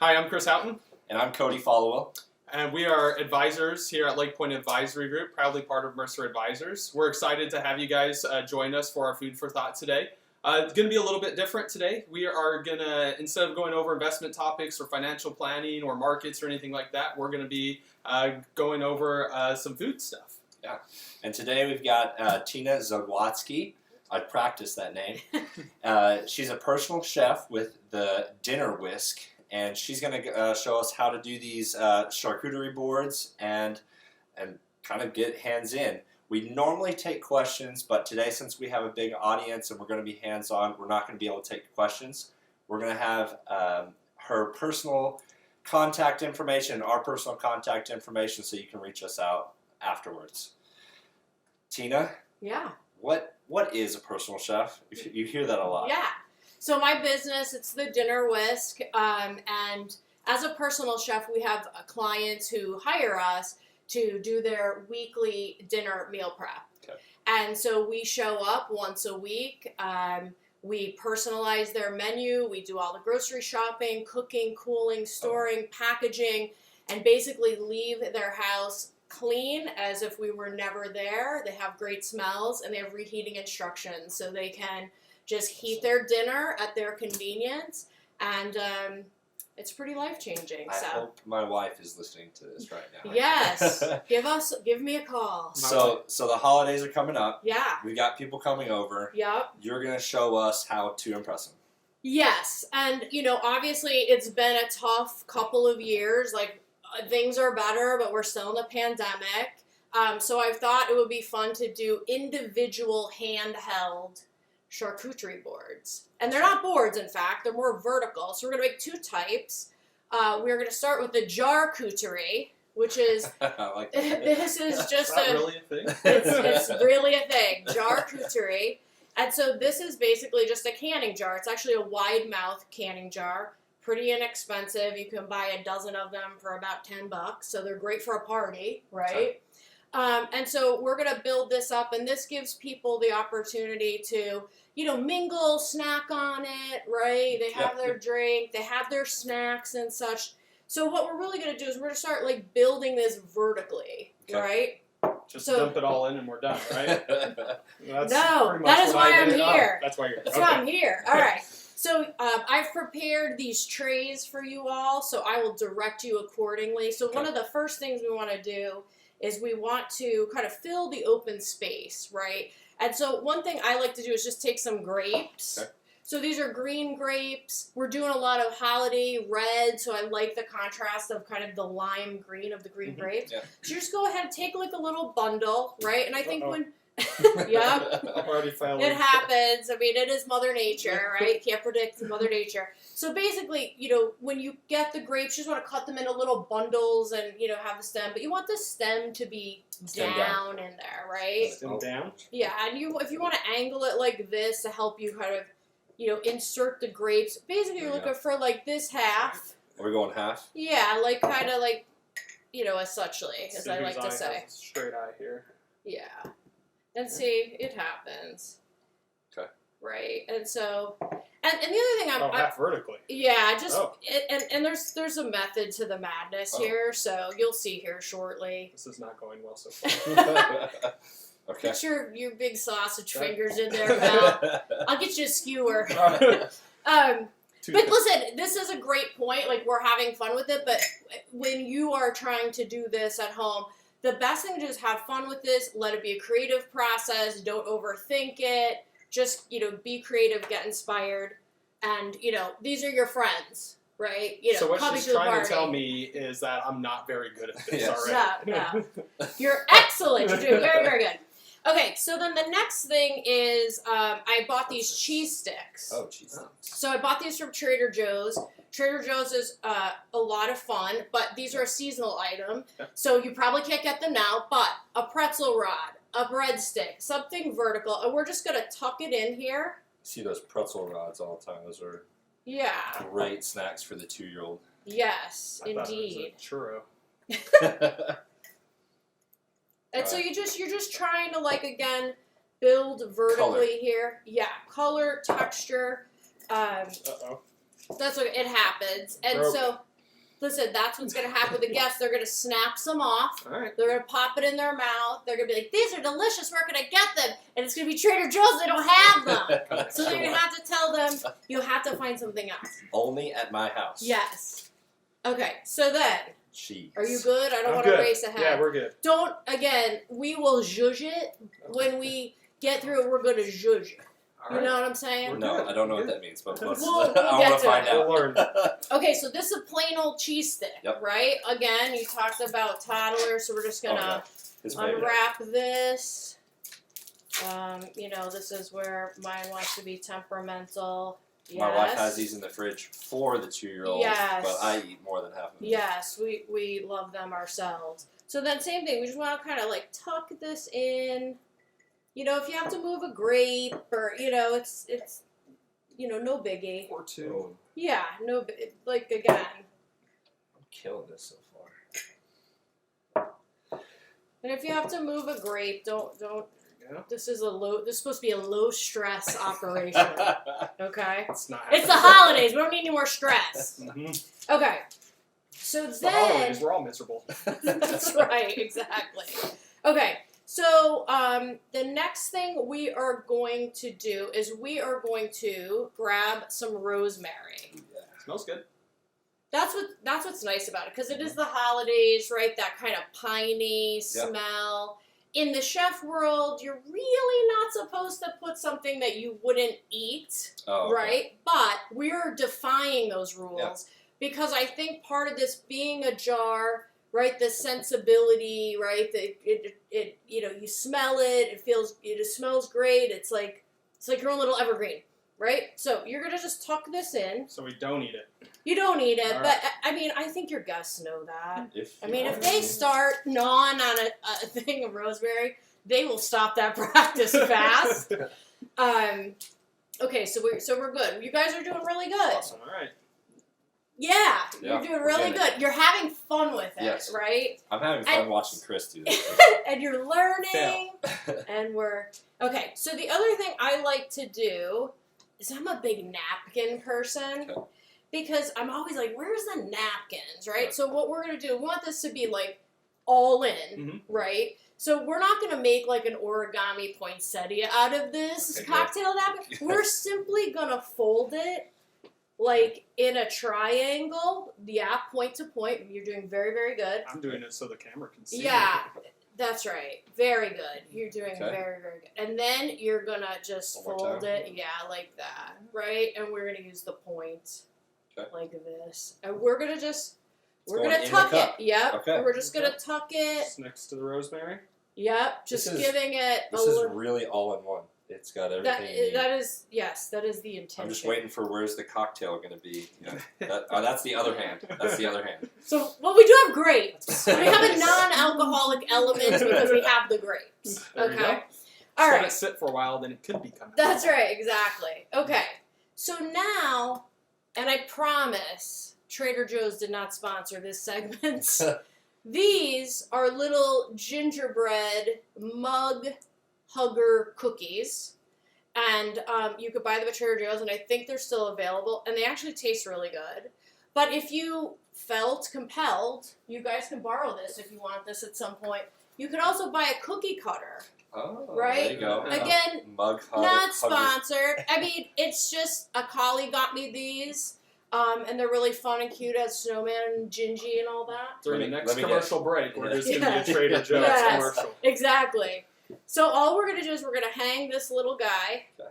Hi, I'm Chris Houghton. And I'm Kody Followwill. And we are advisors here at Lake Point Advisory Group, proudly part of Mercer Advisors. We're excited to have you guys join us for our Food for Thought today. It's going to be a little bit different today. We are going to, instead of going over investment topics or financial planning or markets or anything like that, we're going to be going over some food stuff. Yeah. And today we've got Tina Zawadzki. I practiced that name. She's a personal chef with the Dinner Whisk. And she's going to show us how to do these charcuterie boards and kind of get hands in. We normally take questions, but today, since we have a big audience and we're going to be hands-on, we're not going to be able to take questions. We're going to have her personal contact information, our personal contact information, so you can reach us out afterwards. Tina? Yeah. What is a personal chef? You hear that a lot. Yeah. So my business, it's the Dinner Whisk, and as a personal chef, we have clients who hire us to do their weekly dinner meal prep. Okay. And so we show up once a week, we personalize their menu, we do all the grocery shopping, cooking, cooling, storing, packaging, and basically leave their house clean as if we were never there. They have great smells, and they have reheating instructions, so they can just heat their dinner at their convenience, and it's pretty life-changing. I hope my wife is listening to this right now. Yes, give me a call. So the holidays are coming up. Yeah. We got people coming over. Yep. You're gonna show us how to impress them. Yes, and obviously it's been a tough couple of years. Like things are better, but we're still in the pandemic. So I thought it would be fun to do individual handheld charcuterie boards. And they're not boards, in fact. They're more vertical. So we're going to make two types. We're going to start with the Jarcuterie, which is, Like this is just really a thing? It's really a thing. Jarcuterie. And so this is basically just a canning jar. It's actually a wide mouth canning jar. Pretty inexpensive. You can buy a dozen of them for about $10. So they're great for a party, right? Okay. And so we're going to build this up, and this gives people the opportunity to, mingle, snack on it, right? They have their drink, they have their snacks and such. So what we're really going to do is we're going to start, building this vertically, right? Just dump it all in and we're done, right? That is why I'm here. That's why you're That's why I'm here. All right. So I've prepared these trays for you all, so I will direct you accordingly. So one of the first things we want to do is we want to kind of fill the open space, right? And so one thing I like to do is just take some grapes. Okay. So these are green grapes. We're doing a lot of holiday red, so I like the contrast of kind of the lime green of the green grapes. Yeah. So you just go ahead and take a little bundle, right? And I think when... It happens. I mean, it is Mother Nature, right? Can't predict Mother Nature. So basically, when you get the grapes, you just want to cut them into little bundles and, have the stem. But you want the stem to be down in there, right? Stem down? Yeah, and if you want to angle it like this to help you kind of, insert the grapes. Basically, you're looking for this half. Are we going half? Yeah, kind of as suchly, as I like to say. Straight eye here. Yeah. And see, it happens. Okay. Right, and so, and the other thing half vertically. Yeah, and there's a method to the madness here, so you'll see here shortly. This is not going well so far. Okay. Get your big sausage fingers in there, Mel. I'll get you a skewer. But listen, this is a great point. We're having fun with it, but when you are trying to do this at home, the best thing to do is have fun with this. Let it be a creative process. Don't overthink it. Just, be creative, get inspired. And, these are your friends, right? So what she's trying to tell me is that I'm not very good at this already. No. You're excellent. You're doing very, very good. Okay, so then the next thing is I bought these cheese sticks. Oh, cheese sticks. So I bought these from Trader Joe's. Trader Joe's is a lot of fun, but these are a seasonal item, so you probably can't get them now, but a pretzel rod, a breadstick, something vertical, and we're just going to tuck it in here. You see those pretzel rods all the time. Those are great snacks for the 2-year-old. Yes, I indeed. Thought it was a churro. And so you're just trying to, again, build vertically here. Yeah, color, texture. Uh-oh. That's what it happens. And listen, that's what's going to happen with the guests. They're going to snap some off. All right. They're going to pop it in their mouth. They're going to be like, these are delicious. Where can I get them? And it's going to be Trader Joe's. They don't have them. So they're going to have to tell them, you'll have to find something else. Only at my house. Yes. Okay, so then, Cheese. are you good? I don't I'm want to good. race ahead. Yeah, we're good. Don't, again, we will zhuzh it. When we get through it, we're going to zhuzh it. All You right. know what I'm saying? We're No, good. I don't know We're what good. that means, but let's, We'll I get want to to find it. out. We'll learn. Okay, so this is a plain old cheese stick, Yep. right? Again, you talked about toddlers, so we're just going to His favorite. unwrap this. This is where mine wants to be temperamental. Yes. My wife has these in the fridge for the 2-year-old, Yes. but I eat more than half of them. Yes, we love them ourselves. So then same thing, we just want to kind of like tuck this in. If you have to move a grape or, it's no biggie. Or two. Yeah, again. I'm killing this so far. And if you have to move a grape, don't. Yeah. This is supposed to be a low stress operation. Okay. It's not. It's the holidays. We don't need any more stress. Mm-hmm. Okay. So It's the holidays. We're all miserable. That's right, exactly. Okay, so the next thing we are going to do is we are going to grab some rosemary. Smells good. That's what's nice about it, because it is the holidays, right? That kind of piney smell. In the chef world, you're really not supposed to put something that you wouldn't eat, right? But we're defying those rules because I think part of this being a jar, right? The sensibility, right? It you smell it. It smells great. It's like your own little evergreen, right? So you're gonna just tuck this in. So we don't eat it. You don't eat it, All but right. I mean, I think your guests know that. If If they start gnawing on a thing of rosemary, they will stop that practice fast. Okay, so we're good. You guys are doing really good. Awesome. All right. Yeah, Yeah, you're doing we're really getting good. You're having fun with it, Yes. right? I'm having fun And- watching Chris do this. And you're learning, and we're okay. So the other thing I like to do is I'm a big napkin person. Okay. Because I'm always like, where's the napkins, right? So what we're going to do, we want this to be like all in, right? So we're not going to make like an origami poinsettia out of this cocktail napkin. We're simply going to fold it like in a triangle. Yeah, point to point. You're doing very, very good. I'm doing it so the camera can see. Yeah, that's right. Very good. You're doing Okay. very, very good. And then you're going to just One more fold time. it. Yeah, like that, right? And we're going to use the point. Okay. Like this. And we're going to It's we're going going to in the tuck it. cup. Yep. Okay. And we're just going to tuck it. Just next to the rosemary. Yep. Just This is- giving it a This is little. really all in one. It's got everything you need. That is the intention. I'm just waiting for where's the cocktail going to be. Yeah. That's the other hand. That's the other hand. So, well, we do have grapes. We have a non-alcoholic element because we have the grapes. There you go. Okay. Just All let right. it sit for a while, then it could become. That's right, exactly. Okay, so now, and I promise, Trader Joe's did not sponsor this segment. These are little gingerbread mug hugger cookies. And you could buy them at Trader Joe's, and I think they're still available. And they actually taste really good. But if you felt compelled, you guys can borrow this if you want this at some point. You could also buy a cookie cutter. Oh, Right? there you go. Again, Mug hug, Not hugger. sponsored. I mean, it's just a colleague got me these, and they're really fun and cute as snowman and gingy and all that. During the Let me- next let me commercial break, we're just going to Yes. be a Trader Joe's Yes. commercial. Exactly. So all we're gonna do is we're gonna hang this little guy Okay.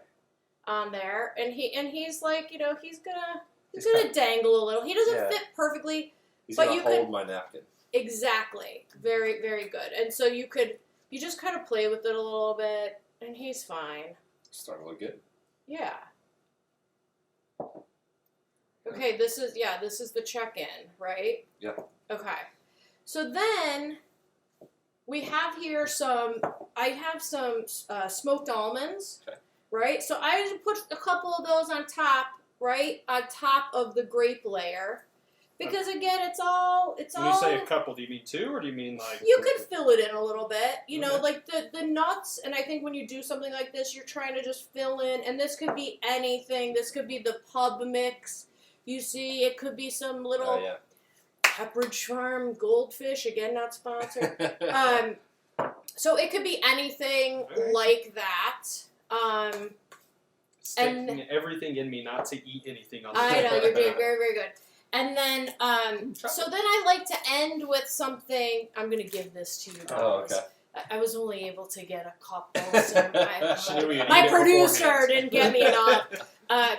on there, and he's like, he's gonna He's gonna dangle a little. He doesn't Yeah. fit perfectly. He's But going you to hold could- my napkin. Exactly. Very, very good. And so you just kind of play with it a little bit, and he's fine. It's starting to look good. Yeah. Okay, this is the check-in, right? Yeah. Okay. So then we have here I have some smoked almonds, Okay. right? So I just put a couple of those on top, right? On top of the grape layer. Because again, it's all When you say a couple, do you mean two, or do you mean like... you could fill it in a little bit, Okay. like the nuts, and I think when you do something like this, you're trying to just fill in, and this could be anything. This could be the pub mix. You see, it could be some little Oh, yeah. Pepperidge Farm goldfish, again not sponsored. So it could be anything like that. Sticking everything in me not to eat anything on the I know, you're doing very, very good. And then, so then I like to end with something. I'm going to give this to you guys. Oh, okay. I was only able to get a couple, so She my producer didn't get me enough.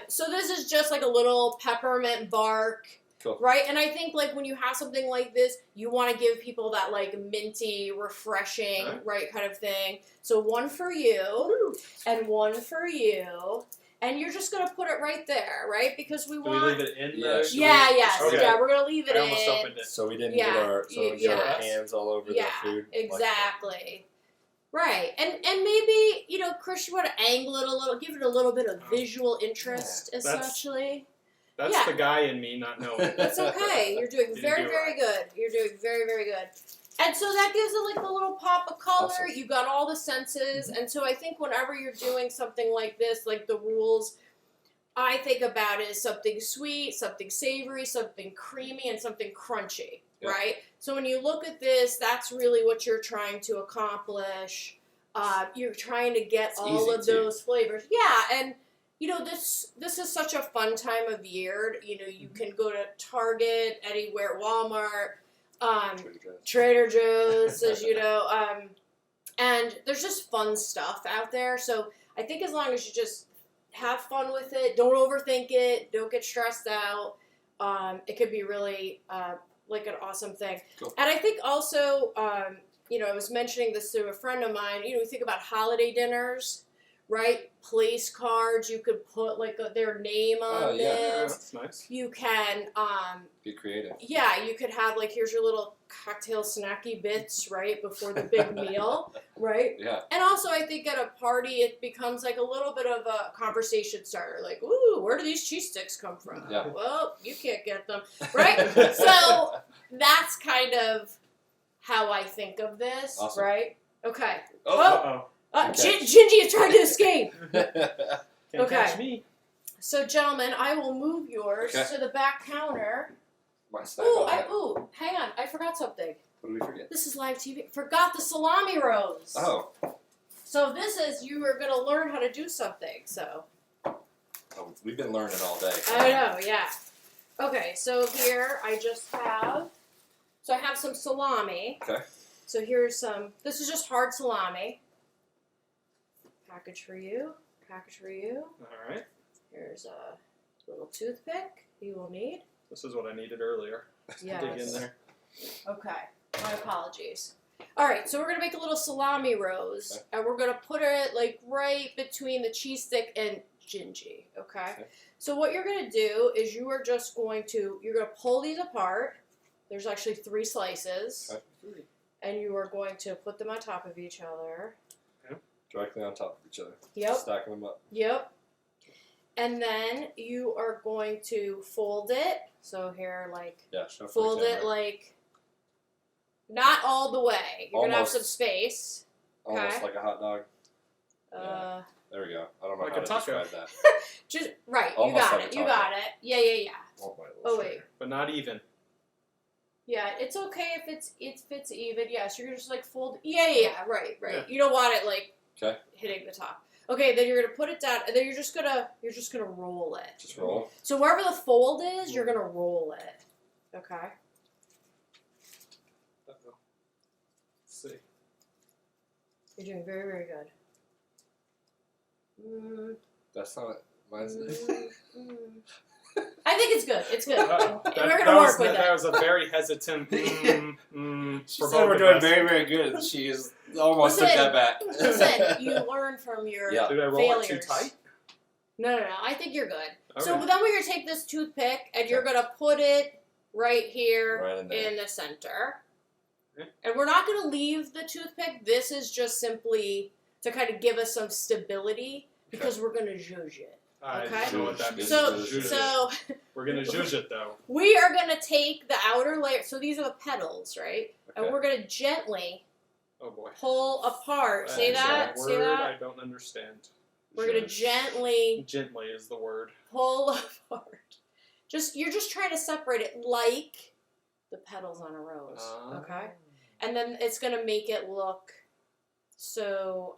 So this is just like a little peppermint bark. Cool. Right? And I think like when you have something like this, you want to give people that like minty, refreshing, right, kind of thing. So one for you and one for you. And you're just going to put it right there, right? Because we want... Do we leave it in there? Yeah, we're going to leave it I in. almost opened it. So we didn't get our hands all over the food. Exactly. Right. And maybe, you know, Chris, you want to angle it a little, give it a little bit of visual interest, essentially. That's the guy in me not knowing. That's okay. You're doing very, very good. You're doing very, very good. And so that gives it like a little pop of color. Awesome. You got all the senses. And so I think whenever you're doing something like this, like the rules, I think about it as something sweet, something savory, something creamy, and something crunchy, right? So when you look at this, that's really what you're trying to accomplish. You're trying to get all of those flavors. Yeah, and you know, this is such a fun time of year. You know, you can go to Target, anywhere, Walmart, Trader Joe's, as you know, and there's just fun stuff out there. So I think as long as you just have fun with it, don't overthink it, don't get stressed out, it could be really like an awesome thing. Cool. And I think also, you know, I was mentioning this to a friend of mine, you know, we think about holiday dinners, right? Place cards, you could put like their name on this. Yeah, that's nice. You can be creative. Yeah, you could have like, here's your little cocktail snacky bits, right, before the big meal, right? Yeah. And also I think at a party it becomes like a little bit of a conversation starter, like, ooh, where do these cheese sticks come from? Yeah. Well, you can't get them, right? So that's kind of how I think of this, right? Okay. Gingy is trying to escape. Can't catch me. So, gentlemen, I will move yours to the back counter. Hang on. I forgot something. What did we forget? This is live TV. Forgot the Salami Rose. Oh. So this is, you are going to learn how to do something, so. Oh, we've been learning all day. I know, yeah. Okay, so here I just have, I have some salami. Okay. So here's some, this is just hard salami. Package for you. All right. Here's a little toothpick you will need. This is what I needed earlier. Yes. Dig in there. Okay. My apologies. All right, so we're going to make a little salami rose, and we're going to put it like right between the cheese stick and gingy, okay? So what you're going to do is you are just going to, you're going to pull these apart. There's actually 3 slices, and you are going to put them on top of each other. Directly on top of each other. Yep. Stacking them up. Yep. And then you are going to fold it. So here, like, fold it like, not all the way. You're going to have some space. Almost like a hot dog. There we go. I don't know like how to describe that. Just, right. Almost you got like it. You got it. Yeah. Oh, wait. But not even. Yeah, it's okay if it's even. Yes, you're just like fold. Yeah. Right. Yeah. You don't want it like hitting the top. Okay, then you're gonna put it down, and then you're just gonna roll it. Just roll. So wherever the fold is, you're gonna roll it. Okay. Let's see. You're doing very, very good. That's not mine's. I think it's good. It's good. We're gonna work with it. That was a very hesitant. She said we're doing very, very good. She is almost took that back. Listen, you learn from your Did I roll failures. it too tight? No. I think you're good. Okay. So then we're gonna take this toothpick and you're gonna put it right here in the center. Okay. And we're not gonna leave the toothpick. This is just simply to kind of give us some stability because we're gonna zhuzh it. I don't know what that means. So we're gonna zhuzh it though. We are gonna take the outer layer. So these are the petals, right? Okay. And we're gonna gently pull apart. Say that. Say that. I don't understand. We're gonna gently. Gently is the word. Pull apart. You're just trying to separate it like the petals on a rose. Ah. Okay? And then it's going to make it look so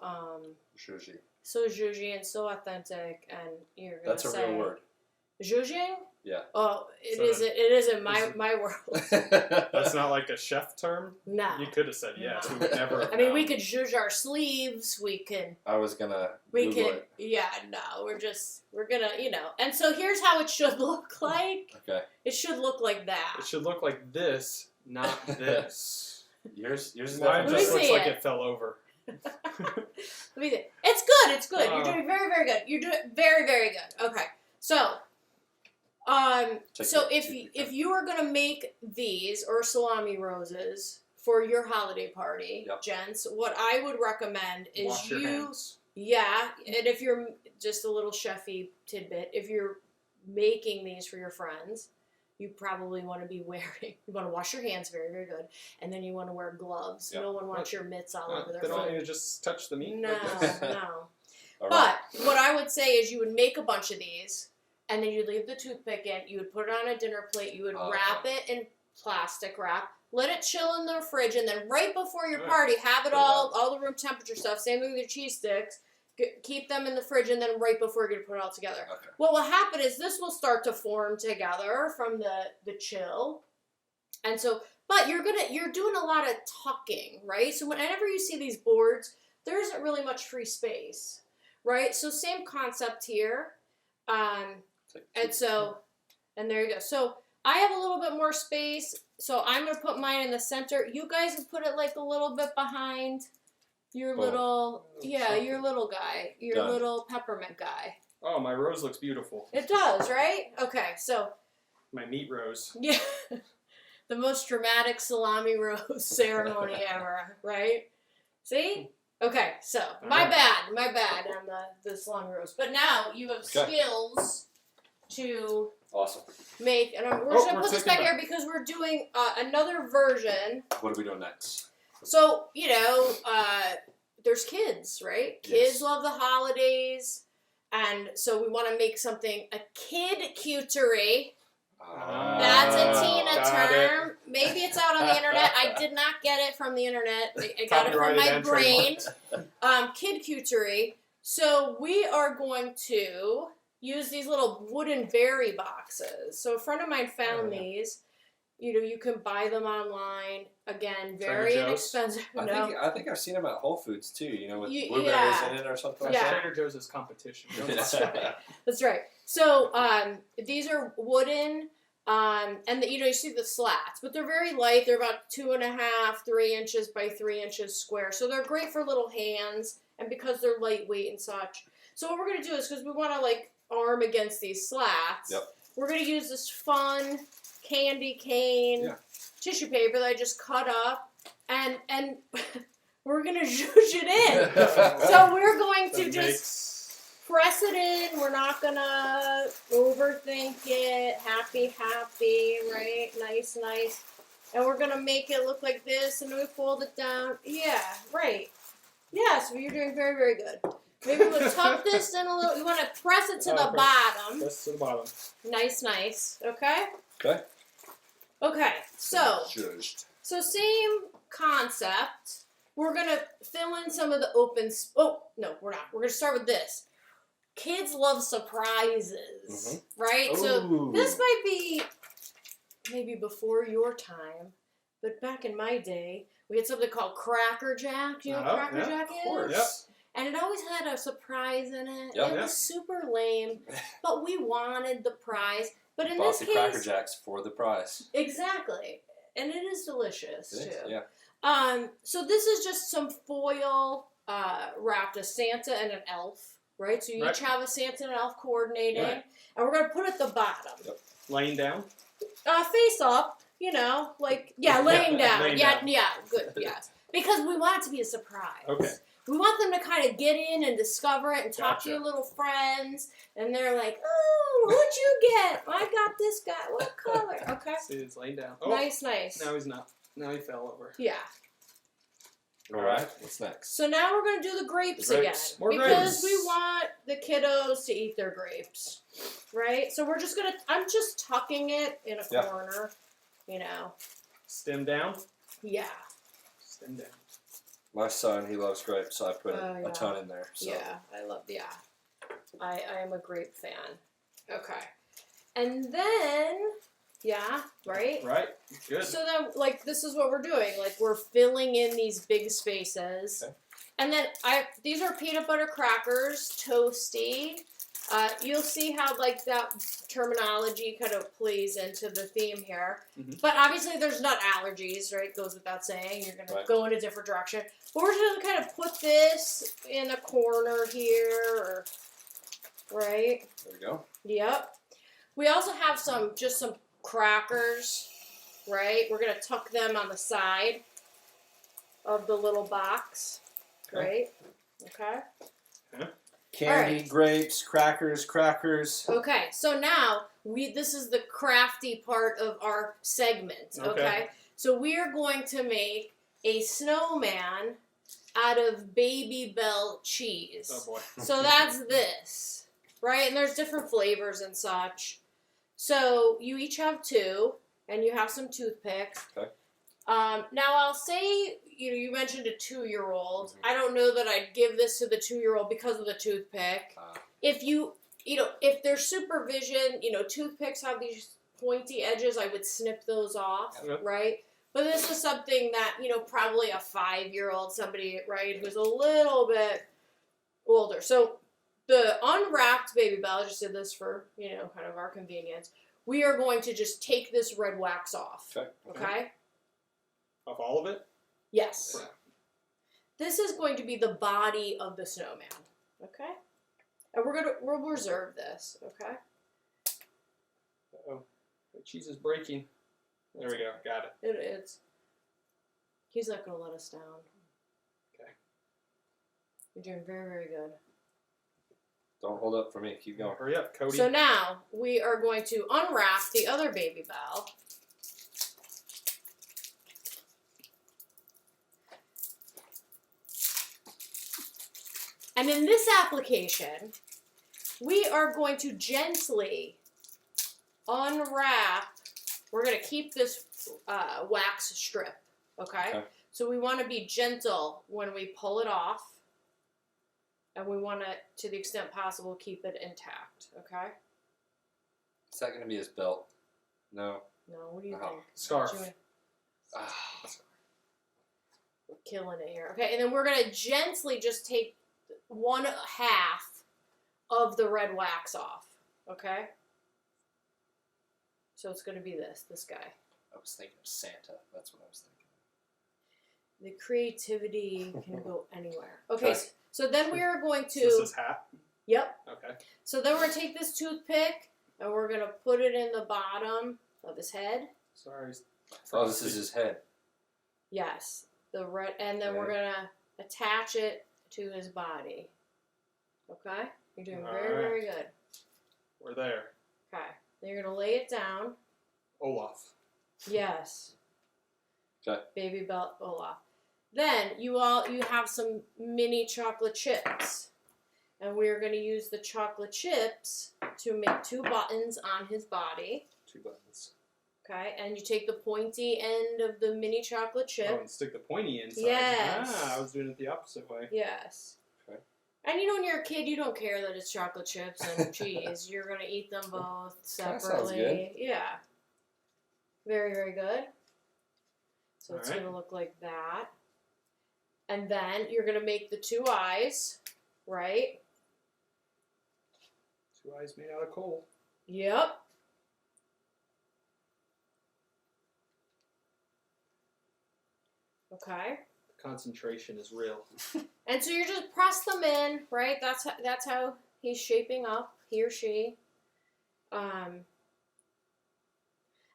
Zhuzhi. so zhuzhy and so authentic, and you're going That's to a say real word. zhuzhing? Yeah. Oh, it So isn't. It isn't my is it- my world. That's not like a chef term? No. You could have said yes. No. We would never have I mean, we known. could zhuzh our sleeves. We can. I was gonna We Google can. it. Yeah. No. We're gonna. And so here's how it should look like. Okay. It should look like that. It should look like this, not this. Yours is Mine Let me just definitely looks see like it. it fell over. Let me see. It's good. It's good. You're doing very, very good. You're doing very, very good. Okay. So, Take so the if toothpick if you are gonna make these or salami roses for your holiday party, Yep. gents, what I would recommend is Wash your hands. yeah, and if you're just a little chefy tidbit, if you're making these for your friends, you probably want to be wearing. You want to wash your hands very, very good, and then you want to wear gloves. Yep. No one wants your mitts all over their They don't foot. need to just touch the meat. No, like this. no. All right. But what I would say is you would make a bunch of these, and then you'd leave the toothpick in. You would put it on a dinner plate. You would wrap it in plastic wrap. Let it chill in the fridge, and then right before your Yeah. party, have it Put it all the room temperature stuff. Same thing with your cheese sticks. Keep them in the fridge, and then right before you're gonna put it all together. Okay. What will happen is this will start to form together from the chill, and so. But you're doing a lot of tucking, right? So whenever you see these boards, there isn't really much free space, right? So same concept here, and there you go. So I have a little bit more space, so I'm gonna put mine in the center. You guys can put it like a little bit behind your Boom. little, your little guy, your Done. little peppermint guy. Oh, my rose looks beautiful. It does, right? Okay, so My meat rose. yeah, the most dramatic salami rose ceremony ever, right? See? Okay, so my bad on the salami rose. But now you have Okay. skills to Awesome. make, and we're Oh, just gonna we're put this taking back here because we're doing another version. What are we doing next? So there's kids, right? Kids Yes. love the holidays, and so we want to make something a kid-cuterie. That's a Tina got term. Maybe it's out on the internet. I did not get it from the internet. I got it from Copyrighted my and brain. trademarked. Kid-cuterie. So we are going to use these little wooden berry boxes. So a friend of mine found these. You can buy them online. Again, very Trader Joe's? inexpensive. I think I've seen them at Whole Foods too. With You- blueberries yeah. in it or something. Yeah. Like Trader Joe's is competition. That's right. That's right. So these are wooden, and you see the slats, but they're very light. They're about 2.5, 3 inches by 3 inches square. So they're great for little hands, and because they're lightweight and such. So what we're gonna do is because we want to arm against these slats. Yep. We're gonna use this fun candy cane tissue paper that I just cut up, and we're gonna zhuzh it in. So we're going to just press it in. We're not gonna overthink it. Happy, right? Nice. And we're gonna make it look like this, and then we fold it down. Yeah, right. Yeah, so you're doing very, very good. Maybe we'll tuck this in a little. You want to press it to the Okay. bottom. That's to the bottom. Nice. Okay? Okay. Okay, so Judged. same concept. We're going to fill in some of the open... Oh, no, we're not. We're going to start with this. Kids love surprises, right? So Ooh. this might be maybe before your time, but back in my day, we had something called Cracker Jack. Do you know what Cracker Jack is? Of course. Yep. And it always had a surprise in it. Yep. It was super lame, but we wanted the prize. But in Bought this the case, Cracker Jacks for the prize. exactly, and it is delicious It is, too. yeah. So this is just some foil wrapped a Santa and an elf, right? So you each have a Santa and an elf coordinating, Right. and we're gonna put it at the bottom, Laying down. face up. Laying down. Laying yeah, down. yeah, good, yes, because we want it to be a surprise. Okay. We want them to kind of get in and discover it and talk to Gotcha. your little friends, and they're like, "Oh, what'd you get? I got this guy. What color?" Okay. See, it's laying down. Oh, Nice. now he's not. Now he fell over. Yeah. All right. What's next? So now we're going to do the grapes, The grapes. again. More because grapes. we want the kiddos to eat their grapes. Right? So we're just going to, I'm just tucking it in a Yeah. corner, Stem down. Yeah. Stem down. My son, he loves grapes, so I put Oh, yeah. a ton in there. So. Yeah, I am a grape fan. Okay. And then, yeah, right? Right. Good. So then, like, this is what we're doing. Like, we're filling in these big spaces. Okay. And then, these are peanut butter crackers, toasty. You'll see how, like, that terminology kind of plays into the theme here. Mhm. But obviously, there's nut allergies, right? Goes without saying. You're going to go in a different direction. But we're just going to kind of put this in a corner here, right? There we go. Yep. We also have some crackers, right? We're going to tuck them on the side of the little box, right? Okay. Candy, right. grapes, crackers. Okay, so now this is the crafty part of our segment, okay? So we are going to make a snowman out of Babybel cheese. Oh boy. So that's this, right? And there's different flavors and such. So you each have 2, and you have some toothpicks. Okay. Now I'll say, you mentioned a 2-year-old. I don't know that I'd give this to the 2-year-old because of the toothpick. If if there's supervision, toothpicks have these pointy edges, I would snip those off, right? But this is something that, probably a 5-year-old, somebody, right, who's a little bit older. So the unwrapped Babybel, I just did this for, kind of our convenience. We are going to just take this red wax off. Okay? Off all of it? Yes. Right. This is going to be the body of the snowman. Okay? And we'll reserve this. Okay? Uh-oh. The cheese is breaking. There we go. Got it. It is. He's not going to let us down. Okay. You're doing very, very good. Don't hold up for me. Keep going. Hurry up, Kody. So now we are going to unwrap the other Babybel. And in this application, we are going to gently unwrap. We're going to keep this wax strip, okay? So we want to be gentle when we pull it off. And we want to the extent possible, keep it intact, okay? Is that going to be his belt? No. No, what do you think? Scarf. We're killing it here. Okay, and then we're going to gently just take 1/2 of the red wax off, okay? So it's going to be this guy. I was thinking of Santa. That's what I was thinking. The creativity can go anywhere. Okay, so then we are going to... Is this his hat? Yep. Okay. So then we're going to take this toothpick, and we're going to put it in the bottom of his head. Sorry. Oh, this is his head. Yes. The red, and then we're going to attach it to his body. Okay? You're doing very, very good. We're there. Okay. Then you're going to lay it down. Olaf. Yes. Okay. Babybel Olaf. Then you have some mini chocolate chips. And we're going to use the chocolate chips to make 2 buttons on his body. 2 buttons. Okay, and you take the pointy end of the mini chocolate chip. Oh, and stick the pointy inside. Yes. Ah, I was doing it the opposite way. Yes. Okay. And when you're a kid, you don't care that it's chocolate chips and cheese. You're going to eat them both separately. That sounds good. Yeah. Very, very good. So it's All right. going to look like that. And then you're going to make the 2 eyes, right? 2 eyes made out of coal. Yep. Okay. The concentration is real. And so you just press them in, right? That's how he's shaping up, he or she. And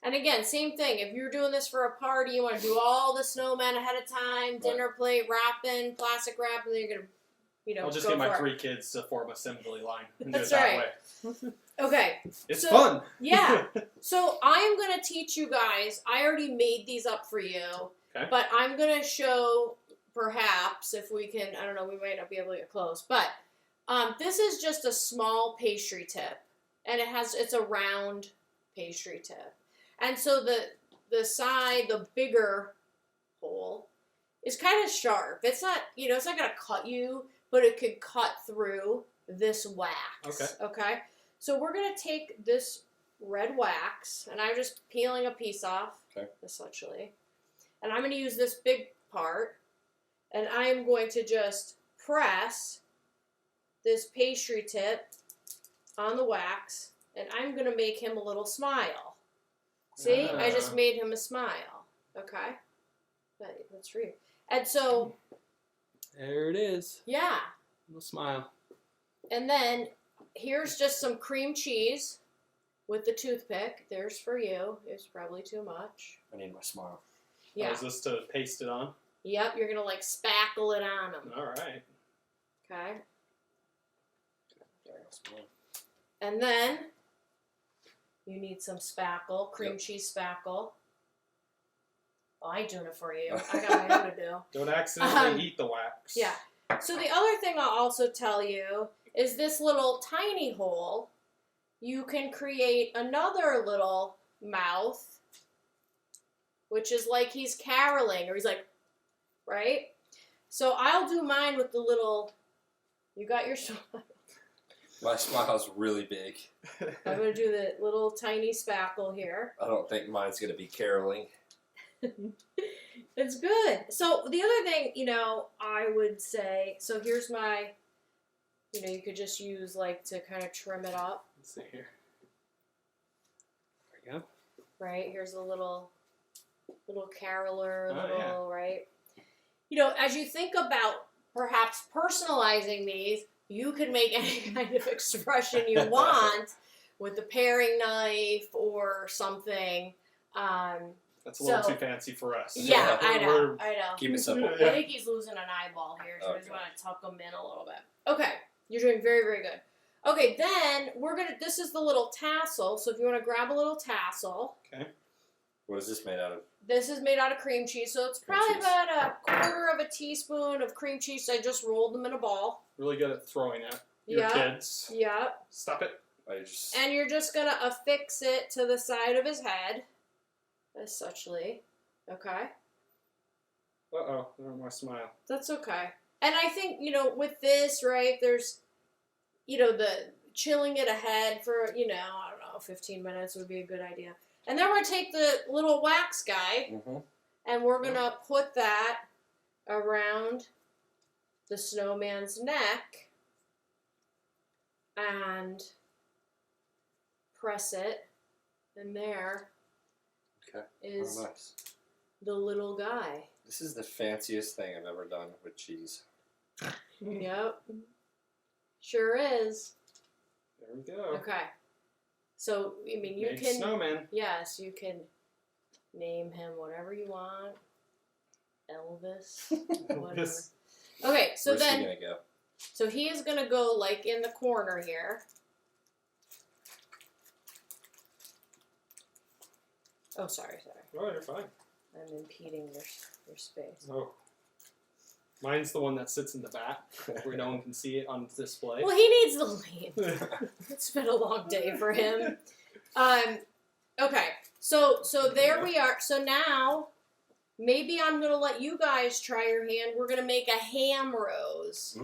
again, same thing. If you're doing this for a party, you want to do all the snowmen ahead of time, dinner plate, wrapping, plastic wrap, and then you're gonna, I'll just get my 3 kids to form assembly line and do it That's that right. way. Okay. It's fun. Yeah. So I am going to teach you guys. I already made these up for you. Okay. But I'm going to show, perhaps, if we can, I don't know, we might not be able to get close. But this is just a small pastry tip. And it's a round pastry tip. And so side, the bigger hole, is kind of sharp. It's not, it's not going to cut you, but it could cut through this wax. Okay? So we're going to take this red wax, and I'm just peeling a piece off, essentially. And I'm going to use this big part, and I'm going to just press this pastry tip on the wax, and I'm going to make him a little smile. See? I just made him a smile. Okay? That's for you. And so... There it is. Yeah. Little smile. And then, here's just some cream cheese with the toothpick. There's for you. It's probably too much. I need my smile. Yeah. Oh, is this to paste it on? Yep, you're going to, like, spackle it on them. All right. Okay? And then, you need some spackle, cream cheese spackle. Oh, I ain't doing it for you. I got my own to do. Don't accidentally eat the wax. Yeah. So the other thing I'll also tell you is this little tiny hole, you can create another little mouth, which is like he's caroling, or he's like, right? So I'll do mine with the little, you got your smile. My smile's really big. I'm going to do the little tiny spackle here. I don't think mine's going to be caroling. It's good. So the other thing, I would say, so here's my, you could just use like to kind of trim it up. Let's see here. There you go. Right? Here's a little caroler, yeah. Right? As you think about perhaps personalizing these, you can make any kind of expression you want with a paring knife or something. That's a little too fancy for us. Yeah, I know. Keep it simple. I think he's losing an eyeball here, so I just want to tuck him in a little bit. Okay, you're doing very, very good. Okay, then this is the little tassel, so if you want to grab a little tassel. Okay. What is this made out of? This is made out of cream cheese, so it's probably about a quarter of a teaspoon of cream cheese. I just rolled them in a ball. Really good at throwing at your kids. Yep. Stop it. And you're just going to affix it to the side of his head. As suchly. Okay? Uh-oh. There's my smile. That's okay. And I think, with this, right, there's, the chilling it ahead for, I don't know, 15 minutes would be a good idea. And then we're going to take the little wax guy, and we're going to put that around the snowman's neck and press it, and there is nice. The little guy. This is the fanciest thing I've ever done with cheese. Yep. Sure is. There we go. Okay. So, you Made can... snowman. Yes, you can name him whatever you want. Elvis. Whatever. Okay, so Where's then... he gonna go? So he is going to go, like, in the corner here. Oh, sorry. Oh, you're fine. I'm impeding your space. Oh. Mine's the one that sits in the back, where no one can see it on display. Well, he needs the lead. It's been a long day for him. Okay, so there we are. So now, maybe I'm going to let you guys try your hand. We're going to make a ham rose.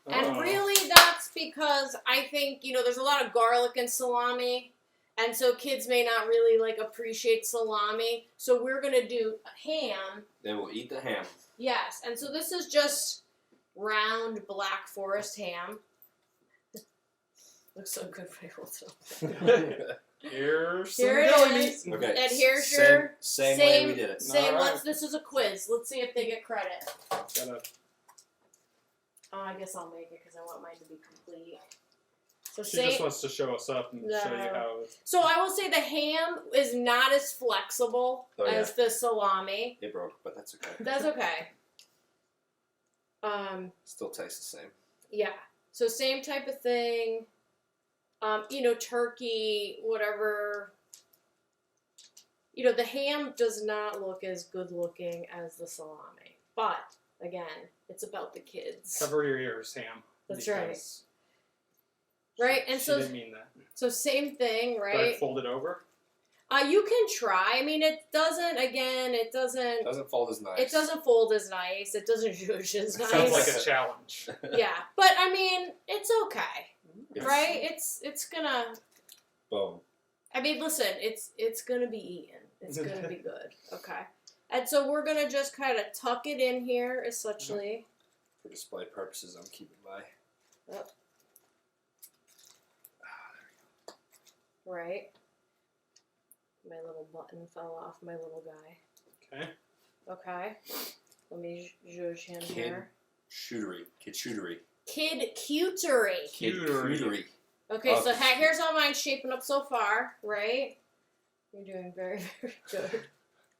And really, that's because I think, there's a lot of garlic and salami. And so kids may not really, appreciate salami. So we're going to do ham. They will eat the ham. Yes. And so this is just round Black Forest ham. Looks so good for you. Here's some Here it deli is. meat. Okay. And here's your... Same way we did it. Same. All right. This is a quiz. Let's see if they get credit. Gotta... Oh, I guess I'll make it because I want mine to be complete. So She just wants to show us up and show you how it's... So I will say the ham is not as flexible as the salami. It broke, but that's okay. That's okay. Still tastes the same. Yeah. So same type of thing. Turkey, whatever. The ham does not look as good looking as the salami. But, again, it's about the kids. Cover your ears, ham. That's right. Right, and she so didn't mean that. So same thing, Do right? I fold it over? You can try. I mean, it doesn't. Again, it doesn't. Doesn't fold as nice. It doesn't fold as nice. It doesn't zhuzh as nice. Sounds like a challenge. Yeah, but I mean, it's okay, Yes. right? It's gonna. Boom. I mean, listen, it's gonna be eaten. It's gonna be good. Okay, and so we're gonna just kind of tuck it in here, essentially. For display purposes, I'm keeping my. Yep. Right. My little button fell off my little guy. Okay. Okay. Let me zhuzh him here. Charcuterie. Kidcuterie. Charcuterie. Okay, so Okay. here's how mine's shaping up so far, right? You're doing very, very good.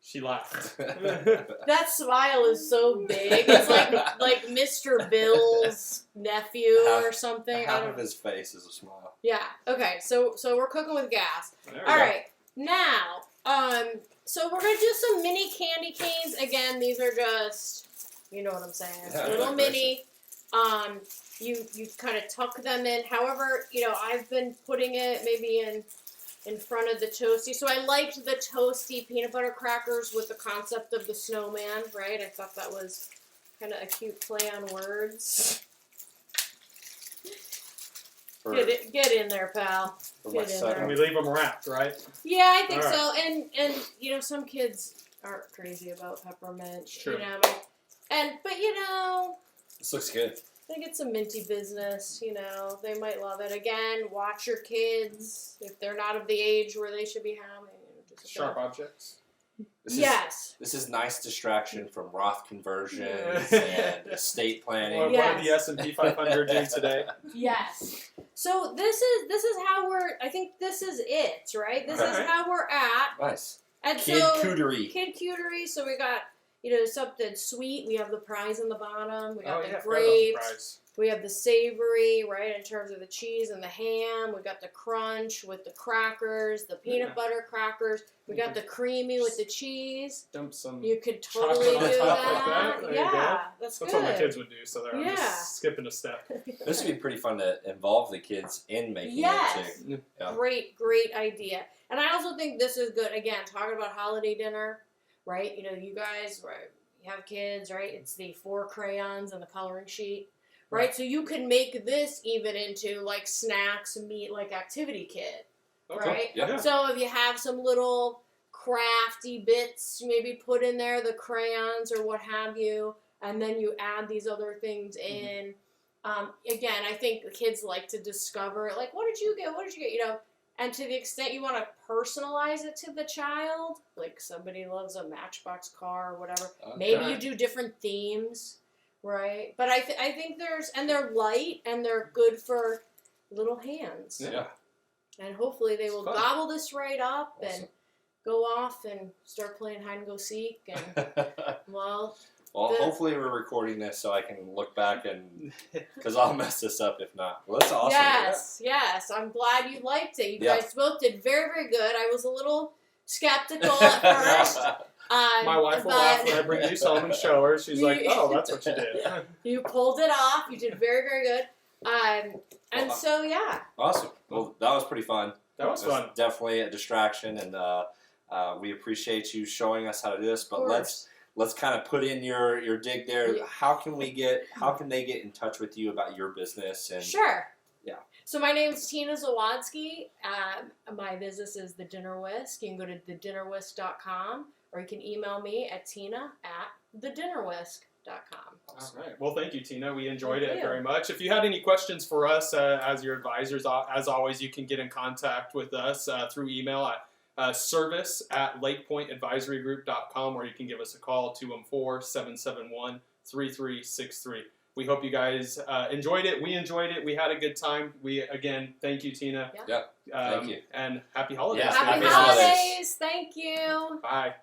She laughed. That smile is so big. It's like Mr. Bill's nephew or something. Half of his face is a smile. Yeah. Okay. So we're cooking with gas. There we All go. right. Now, so we're gonna do some mini candy canes. Again, these are just, you know what I'm saying, Yeah, little like mini. You kind of tuck them in. However, I've been putting it maybe in front of the toasty. So I liked the toasty peanut butter crackers with the concept of the snowman, right? I thought that was kind of a cute play on words. For, Get in there, pal. for Get my in son. And we leave them wrapped, right? Yeah, I think All right. so. And some kids aren't crazy about peppermint, Sure. but This looks good. I think it's a minty business, they might love it. Again, watch your kids if they're not of the age where they should be having. Sharp objects. Yes. This is nice distraction from Roth conversions Yeah. and estate planning. What did the S&P 500 do today? Yes. So this is how I think this is it, right? This is Okay. how we're at. Nice. And Charcuterie. Kidcuterie. So we got, something sweet. We have the prize in the bottom. We got Oh, the yeah, forgot about the grapes. fries. We have the savory, right, in terms of the cheese and the ham. We got the crunch with the crackers, the peanut Yeah. butter crackers. We got the creamy with the cheese. Dump some. You could totally Chocolate on do top that. like that. There you Yeah, go. that's That's good. what my kids would do, so I'm Yeah. just skipping a step. This would be pretty fun to involve the kids in making Yes. it too. Yeah. Great idea. And I also think this is good. Again, talking about holiday dinner, right? You guys, right? You have kids, right? It's the 4 crayons and the coloring sheet, right? So you can make this even into like snacks, meat, like activity kit, Okay. right? Yeah. So if you have some little crafty bits, maybe put in there the crayons or what have you, and then you add these other things in. Again, I think the kids like to discover, like, what did you get? What did you get? And to the extent you want to personalize it to the child, like somebody loves a Matchbox car or whatever, maybe you do different themes, right? But I think they're light and they're good for little hands. Yeah. And hopefully they will fun. gobble this right up Awesome. and go off and start playing hide and go seek. And well, hopefully we're recording this so I can look back and because I'll mess this up if not. Well, that's awesome. yes. I'm glad you liked it. You Yeah. guys both did very, very good. I was a little skeptical at first. My wife will but laugh when I bring you some and show her. She's like, "Oh, that's what you did." You pulled it off. You did very, very good. And so, yeah. Awesome. Well, that was pretty fun. That was It was fun. definitely a distraction, and we appreciate you showing us how to do this. But Of course. let's kind of put in your dig there. Yeah. How can they get in touch with you about your business? And Sure. Yeah. So my name is Tina Zawadzki. My business is The Dinner Whisk. You can go to thedinnerwhisk.com or you can email me at tina@thedinnerwhisk.com. All right. Well, thank you, Tina. We enjoyed Thank it you. very much. If you had any questions for us as your advisors, as always, you can get in contact with us through email at service@lakepointadvisorygroup.com, or you can give us a call, 214-771-3363. We hope you guys enjoyed it. We enjoyed it. We had a good time. Again, thank you, Tina. Yeah. Thank you. And happy holidays. Yeah. Happy Happy holidays. holidays. Thank you. Bye.